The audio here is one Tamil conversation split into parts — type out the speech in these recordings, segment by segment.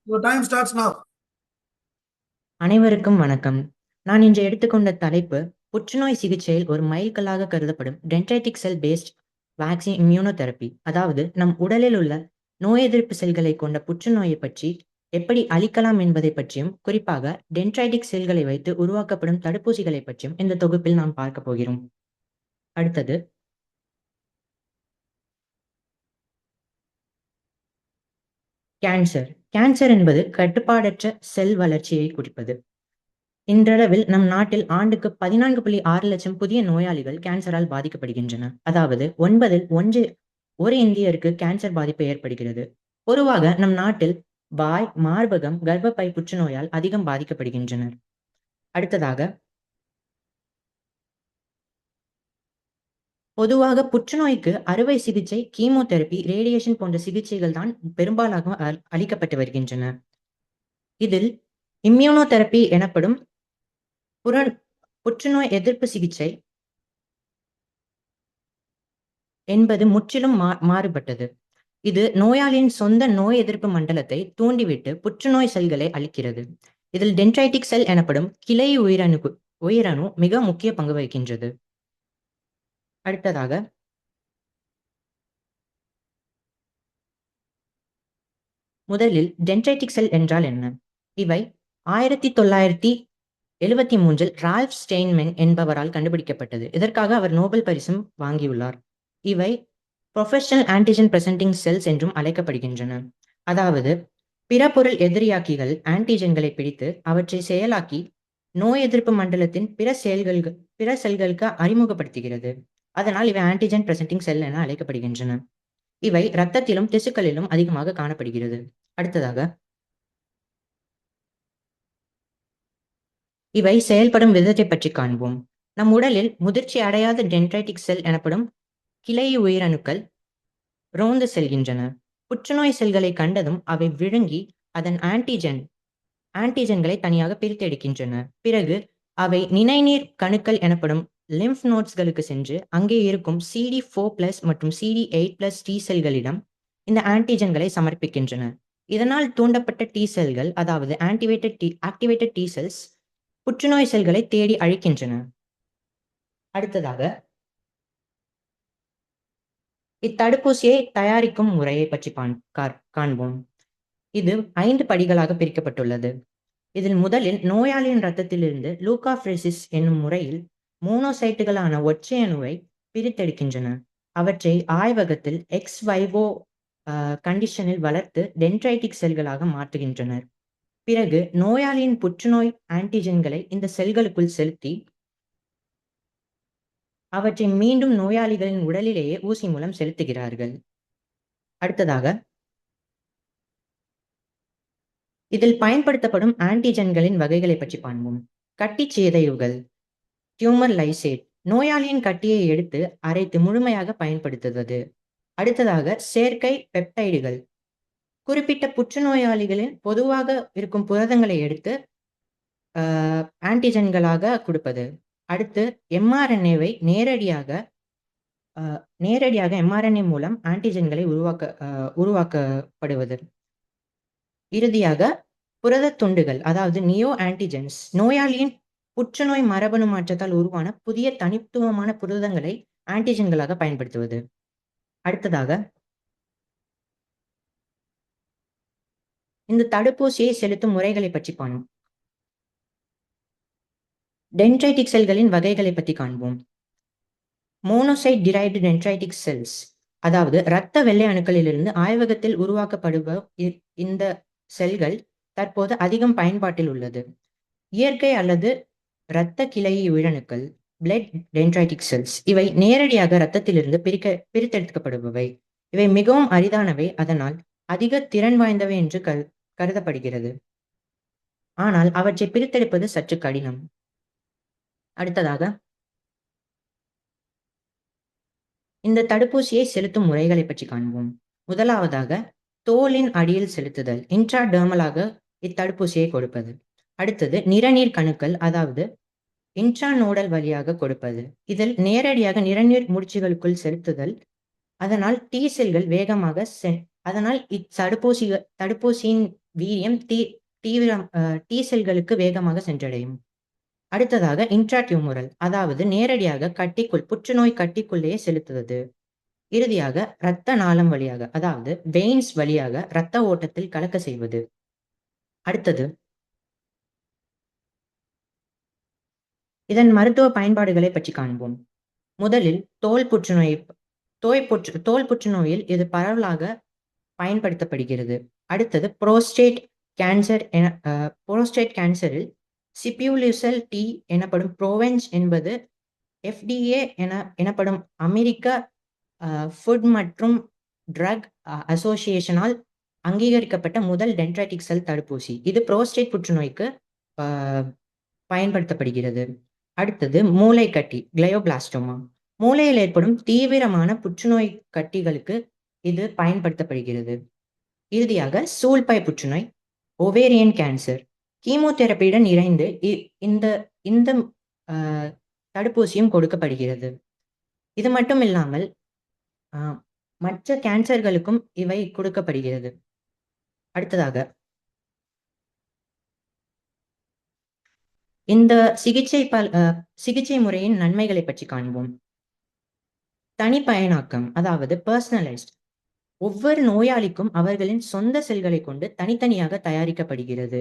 Your time starts now. அனைவருக்கும் வணக்கம். நான் இன்று எடுத்துக்கொண்ட தலைப்பு புற்றுநோய் சிகிச்சையில் ஒரு மைல்கல்லாக கருதப்படும் டென்ட்ரைட்டிக் செல் பேஸ்ட் வேக்சின் இம்யூனோதெரப்பி. அதாவது நம் உடலில் உள்ள நோய் எதிர்ப்பு செல்களை கொண்ட புற்றுநோயை பற்றி எப்படி அழிக்கலாம் என்பதை பற்றியும், குறிப்பாக டென்ட்ரைட்டிக் செல்களை வைத்து உருவாக்கப்படும் தடுப்பூசிகளை பற்றியும் இந்த தொகுப்பில் நாம் பார்க்க போகிறோம். அடுத்தது கேன்சர். கேன்சர் என்பது கட்டுப்பாடற்ற செல் வளர்ச்சியை குறிப்பது. இன்றளவில் நம் நாட்டில் ஆண்டுக்கு 14.6 லட்சம் புதிய நோயாளிகள் கேன்சரால் பாதிக்கப்படுகின்றனர். அதாவது 9இல் ஒரு இந்தியருக்கு கேன்சர் பாதிப்பு ஏற்படுகிறது. பொதுவாக நம் நாட்டில் வாய், மார்பகம், கர்ப்பப்பை புற்றுநோயால் அதிகம் பாதிக்கப்படுகின்றனர். அடுத்ததாக பொதுவாக புற்றுநோய்க்கு அறுவை சிகிச்சை, கீமோதெரபி, ரேடியேஷன் போன்ற சிகிச்சைகள் தான் பெரும்பாலாக அளிக்கப்பட்டு வருகின்றன. இதில் இம்யூனோதெரபி எனப்படும் புற்றுநோய் எதிர்ப்பு சிகிச்சை என்பது முற்றிலும் மாறுபட்டது. இது நோயாளியின் சொந்த நோய் எதிர்ப்பு மண்டலத்தை தூண்டிவிட்டு புற்றுநோய் செல்களை அளிக்கிறது. இதில் டென்ட்ரைட்டிக் செல் எனப்படும் கிளை உயிரணு மிக முக்கிய பங்கு வகிக்கின்றது. அடுத்ததாக முதலில் டென்ட்ரைட்டிக் செல் என்றால் என்ன? இவை 1973இல் ரால்ஃப் ஸ்டெயின்மென் என்பவரால் கண்டுபிடிக்கப்பட்டது. இதற்காக அவர் நோபல் பரிசும் வாங்கியுள்ளார். இவை ப்ரொஃபஷனல் ஆன்டிஜன் பிரசன்டிங் செல்ஸ் என்றும் அழைக்கப்படுகின்றன. அதாவது பிற பொருள் எதிரியாக்கிகள் ஆன்டிஜன்களை பிடித்து அவற்றை செயலாக்கி நோய் எதிர்ப்பு மண்டலத்தின் பிற செல்களுக்கு அறிமுகப்படுத்துகிறது. அதனால் இவை ஆன்டிஜன் பிரசன்டிங் செல் என அழைக்கப்படுகின்றன. இவை இரத்தத்திலும் திசுக்களிலும் அதிகமாக காணப்படுகிறது. அடுத்ததாக இவை செயல்படும் விதத்தை பற்றி காண்போம். நம் உடலில் முதிர்ச்சி அடையாத டென்ட்ரைட்டிக் செல் எனப்படும் கிளை உயிரணுக்கள் ரோந்து செல்கின்றன. புற்றுநோய் செல்களை கண்டதும் அவை விழுங்கி அதன் ஆன்டிஜன்களை தனியாக பிரித்தெடுக்கின்றன. பிறகு அவை நிணநீர் கணுக்கள் எனப்படும் லிம்ப் நோட்ஸ்களுக்கு சென்று அங்கே இருக்கும் CD4+ மற்றும் CD8+ டி செல்களிடம் இந்த ஆன்டிஜன்களை சமர்ப்பிக்கின்றன. இதனால் தூண்டப்பட்ட டி செல்கள், அதாவது ஆக்டிவேட்டட் டி செல்ஸ் புற்றுநோய் செல்களை தேடி அழிக்கின்றன. அடுத்ததாக இத்தடுப்பூசியை தயாரிக்கும் முறையை பற்றி காண்போம். இது 5 படிகளாக பிரிக்கப்பட்டுள்ளது. இதில் முதலில் நோயாளியின் இரத்தத்திலிருந்து லூகாஃப்ரெசிஸ் என்னும் முறையில் மோனோசைட்டுகளான ஒற்றை அணுவை பிரித்தெடுக்கின்றன. அவற்றை ஆய்வகத்தில் எக்ஸ் வைவோ கண்டிஷனில் வளர்த்து டென்ட்ரைட்டிக் செல்களாக மாற்றுகின்றனர். பிறகு நோயாளியின் புற்றுநோய் ஆன்டிஜன்களை இந்த செல்களுக்குள் செலுத்தி அவற்றை மீண்டும் நோயாளிகளின் உடலிலேயே ஊசி மூலம் செலுத்துகிறார்கள். அடுத்ததாக இதில் பயன்படுத்தப்படும் ஆன்டிஜன்களின் வகைகளை பற்றி காண்போம். கட்டி சிதைவுகள், டியூமர் லைசேட், நோயாளியின் கட்டியை எடுத்து அரைத்து முழுமையாக பயன்படுத்துவது. அடுத்ததாக செயற்கை பெப்டைடுகள், குறிப்பிட்ட புற்றுநோயாளிகளின் பொதுவாக இருக்கும் புரதங்களை எடுத்து ஆன்டிஜன்களாக கொடுப்பது. அடுத்து எம்ஆர்என்ஏவை நேரடியாக எம்ஆர்என்ஏ மூலம் ஆன்டிஜன்களை உருவாக்கப்படுவது. இறுதியாக புரத துண்டுகள், அதாவது நியோ ஆன்டிஜென்ஸ், நோயாளியின் புற்றுநோய் மரபணு மாற்றத்தால் உருவான புதிய தனித்துவமான புரதங்களை ஆன்டிஜன்களாக பயன்படுத்துவது. அடுத்ததாக இந்த தடுப்பூசியை செலுத்தும் முறைகளை பற்றி காண்போம். டென்ட்ரைட்டிக் செல்களின் வகைகளை பற்றி காண்போம். மோனோசைட் டிரைவ்டு டென்ட்ரைட்டிக் செல்ஸ், அதாவது இரத்த வெள்ளை அணுக்களிலிருந்து ஆய்வகத்தில் உருவாக்கப்படுவ இந்த செல்கள் தற்போது அதிகம் பயன்பாட்டில் உள்ளது. இயற்கை அல்லது இரத்த கிளை உயிரணுக்கள், பிளட் டென்ட்ரைட்டிக் செல்ஸ், இவை நேரடியாக இரத்தத்திலிருந்து பிரித்தெடுக்கப்படுபவை. இவை மிகவும் அரிதானவை, அதனால் அதிக திறன் வாய்ந்தவை என்று கருதப்படுகிறது. ஆனால் அவற்றை பிரித்தெடுப்பது சற்று கடினம். அடுத்ததாக இந்த தடுப்பூசியை செலுத்தும் முறைகளை பற்றி காண்போம். முதலாவதாக தோலின் அடியில் செலுத்துதல், இன்ட்ராடெர்மலாக இத்தடுப்பூசியை கொடுப்பது. அடுத்தது நிறநீர் கணுக்கள், அதாவது இன்ட்ரானோடல் வழியாக கொடுப்பது. இதில் நேரடியாக நிறநீர் முடிச்சுகளுக்குள் செலுத்துதல். அதனால் டி செல்கள் வேகமாக அதனால் தடுப்பூசியின் வீரியம் தீவிரம் டி செல்களுக்கு வேகமாக சென்றடையும். அடுத்ததாக இன்ட்ராடியூமரல், அதாவது நேரடியாக புற்றுநோய் கட்டிக்குள்ளேயே செலுத்துவது. இறுதியாக இரத்த நாளம் வழியாக, அதாவது வெயின்ஸ் வழியாக இரத்த ஓட்டத்தில் கலக்க செய்வது. அடுத்தது இதன் மருத்துவ பயன்பாடுகளை பற்றி காண்போம். முதலில் தோல் புற்றுநோயில் இது பரவலாக பயன்படுத்தப்படுகிறது. அடுத்தது புரோஸ்டேட் கேன்சரில் சிபியூலிசல் டி எனப்படும் புரோவென்ஸ் என்பது FDA எனப்படும் அமெரிக்க ஃபுட் மற்றும் ட்ரக் அசோசியேஷனால் அங்கீகரிக்கப்பட்ட முதல் டென்ட்ரைட்டிக் செல் தடுப்பூசி. இது புரோஸ்டேட் புற்றுநோய்க்கு பயன்படுத்தப்படுகிறது. அடுத்தது மூளைக்கட்டி, கிளையோபிளாஸ்டோமா. மூளையில் ஏற்படும் தீவிரமான புற்றுநோய் கட்டிகளுக்கு இது பயன்படுத்தப்படுகிறது. இறுதியாக சூழ்பை புற்றுநோய், ஓவேரியன் கேன்சர். கீமோதெரபியுடன் இணைந்து இந்த தடுப்பூசியும் கொடுக்கப்படுகிறது. இது மட்டும் இல்லாமல் மற்ற கேன்சர்களுக்கும் இவை கொடுக்கப்படுகிறது. அடுத்ததாக இந்த சிகிச்சை முறையின் நன்மைகளை பற்றி காண்போம். தனிப்பயனாக்கம், அதாவது பர்சனலைஸ்ட். ஒவ்வொரு நோயாளிக்கும் அவர்களின் சொந்த செல்களை கொண்டு தனித்தனியாக தயாரிக்கப்படுகிறது.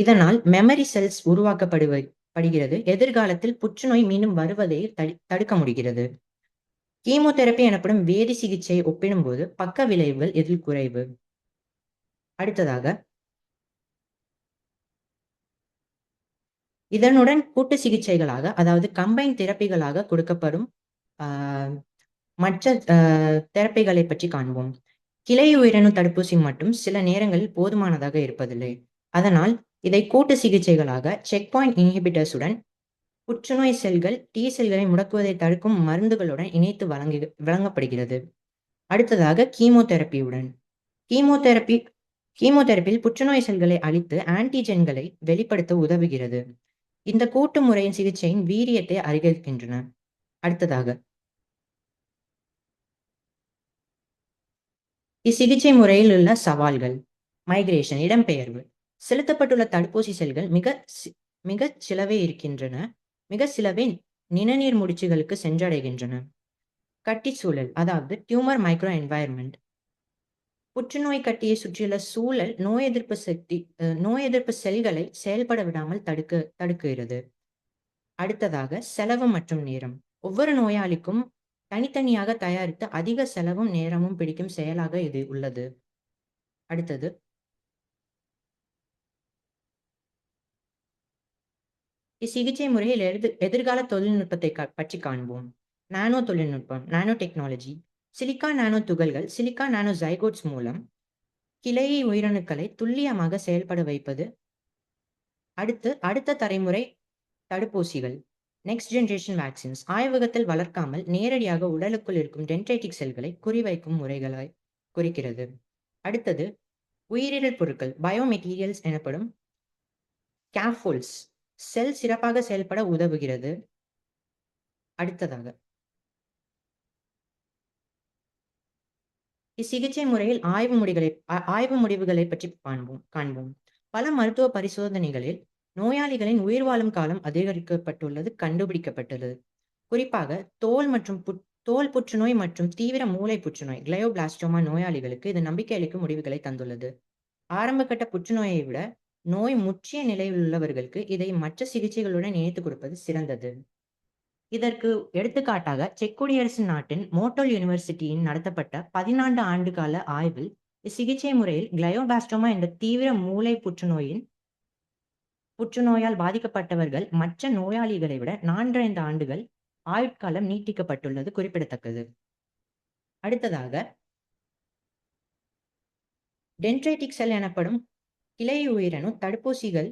இதனால் மெமரி செல்ஸ் உருவாக்கப்படுகிறது. எதிர்காலத்தில் புற்றுநோய் மீண்டும் வருவதை தடுக்க முடிகிறது. கீமோதெரபி எனப்படும் வேதி சிகிச்சை ஒப்பிடும்போது பக்க விளைவுகள் இதில் குறைவு. அடுத்ததாக இதனுடன் கூட்டு சிகிச்சைகளாக, அதாவது கம்பைன் தெரப்பிகளாக கொடுக்கப்படும் மற்ற தெரப்பிகளை பற்றி காண்போம். கிளை உயிரணு தடுப்பூசி மட்டும் சில நேரங்களில் போதுமானதாக இருப்பதில்லை. அதனால் இதை கூட்டு சிகிச்சைகளாக செக் பாயிண்ட் இன்ஹிபிட்டர்ஸுடன் புற்றுநோய் செல்கள் டி செல்களை முடக்குவதை தடுக்கும் மருந்துகளுடன் இணைத்து வழங்கப்படுகிறது. அடுத்ததாக கீமோதெரப்பியுடன். கீமோதெரப்பியில் புற்றுநோய் செல்களை அழித்து ஆன்டிஜென்களை வெளிப்படுத்த உதவுகிறது. இந்த கூட்டு முறையின் சிகிச்சையின் வீரியத்தை அதிகரிக்கின்றன. அடுத்ததாக இச்சிகிச்சை முறையில் உள்ள சவால்கள். மைக்ரேஷன், இடம்பெயர்வு. செலுத்தப்பட்டுள்ள தடுப்பூசி செல்கள் மிக சிலவே நிணநீர் முடிச்சுகளுக்கு சென்றடைகின்றன. கட்டிச்சூழல், அதாவது டியூமர் மைக்ரோ என்வாயர்மெண்ட். புற்றுநோய் கட்டியை சுற்றியுள்ள சூழல் நோய் எதிர்ப்பு செல்களை செயல்பட விடாமல் தடுக்கிறது. அடுத்ததாக செலவு மற்றும் நேரம். ஒவ்வொரு நோயாளிக்கும் தனித்தனியாக தயாரித்து அதிக செலவும் நேரமும் பிடிக்கும் செயலாக இது உள்ளது. அடுத்தது இச்சிகிச்சை முறையில் எதிர்கால தொழில்நுட்பத்தை பற்றி காண்போம். நானோ தொழில்நுட்பம், நானோ டெக்னாலஜி. சிலிக்கா நானோ துகள்கள், சிலிக்கா நானோ ஜைகோட்ஸ் மூலம் கிளை உயிரணுக்களை துல்லியமாக செயல்பட வைப்பது. அடுத்த தலைமுறை தடுப்பூசிகள், நெக்ஸ்ட் ஜெனரேஷன் வேக்சின்ஸ். ஆய்வகத்தில் வளர்க்காமல் நேரடியாக உடலுக்குள் இருக்கும் டென்ட்ரைட்டிக் செல்களை குறிவைக்கும் முறைகளை குறிக்கிறது. அடுத்தது உயிரியல் பொருட்கள், பயோமெட்டீரியல்ஸ் எனப்படும் ஸ்கேஃபோல்ட்ஸ். செல் சிறப்பாக செயல்பட உதவுகிறது. அடுத்ததாக இச்சிகிச்சை முறையில் ஆய்வு முடிவுகளை பற்றி காண்போம். பல மருத்துவ பரிசோதனைகளில் நோயாளிகளின் உயிர் வாழும் காலம் அதிகரிக்கப்பட்டுள்ளது கண்டுபிடிக்கப்பட்டது. குறிப்பாக தோல் புற்றுநோய் மற்றும் தீவிர மூளை புற்றுநோய், கிளையோபிளாஸ்டோமா நோயாளிகளுக்கு இது நம்பிக்கை அளிக்கும் முடிவுகளை தந்துள்ளது. ஆரம்பகட்ட புற்றுநோயை விட நோய் முற்றிய நிலையில் உள்ளவர்களுக்கு இதை மற்ற சிகிச்சைகளுடன் இணைத்து கொடுப்பது சிறந்தது. இதற்கு எடுத்துக்காட்டாக செக் குடியரசு நாட்டின் மோட்டோல் யூனிவர்சிட்டியின் நடத்தப்பட்ட 14 ஆண்டு கால ஆய்வில் இச்சிகிச்சை முறையில் கிளையோபிளாஸ்டோமா என்ற தீவிர மூளை புற்றுநோயால் பாதிக்கப்பட்டவர்கள் மற்ற நோயாளிகளை விட 4.5 ஆண்டுகள் ஆயுட்காலம் நீட்டிக்கப்பட்டுள்ளது குறிப்பிடத்தக்கது. அடுத்ததாக டென்ட்ரைட்டிக் செல் எனப்படும் கிளை உயிரணு தடுப்பூசிகள்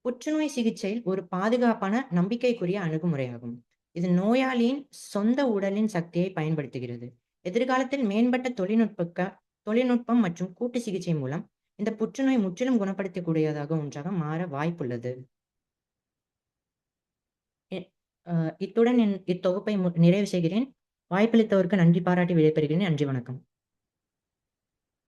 புற்றுநோய் சிகிச்சையில் ஒரு பாதுகாப்பான நம்பிக்கைக்குரிய அணுகுமுறையாகும். இது நோயாளியின் சொந்த உடலின் சக்தியை பயன்படுத்துகிறது. எதிர்காலத்தில் மேம்பட்ட தொழில்நுட்பம் மற்றும் கூட்டு சிகிச்சை மூலம் இந்த புற்றுநோய் முற்றிலும் குணப்படுத்தக்கூடியதாக ஒன்றாக மாற வாய்ப்புள்ளது. இத்துடன் இத்தொகுப்பை நிறைவு செய்கிறேன். வாய்ப்பளித்தவருக்கு நன்றி பாராட்டி விடைபெறுகிறேன். நன்றி, வணக்கம்.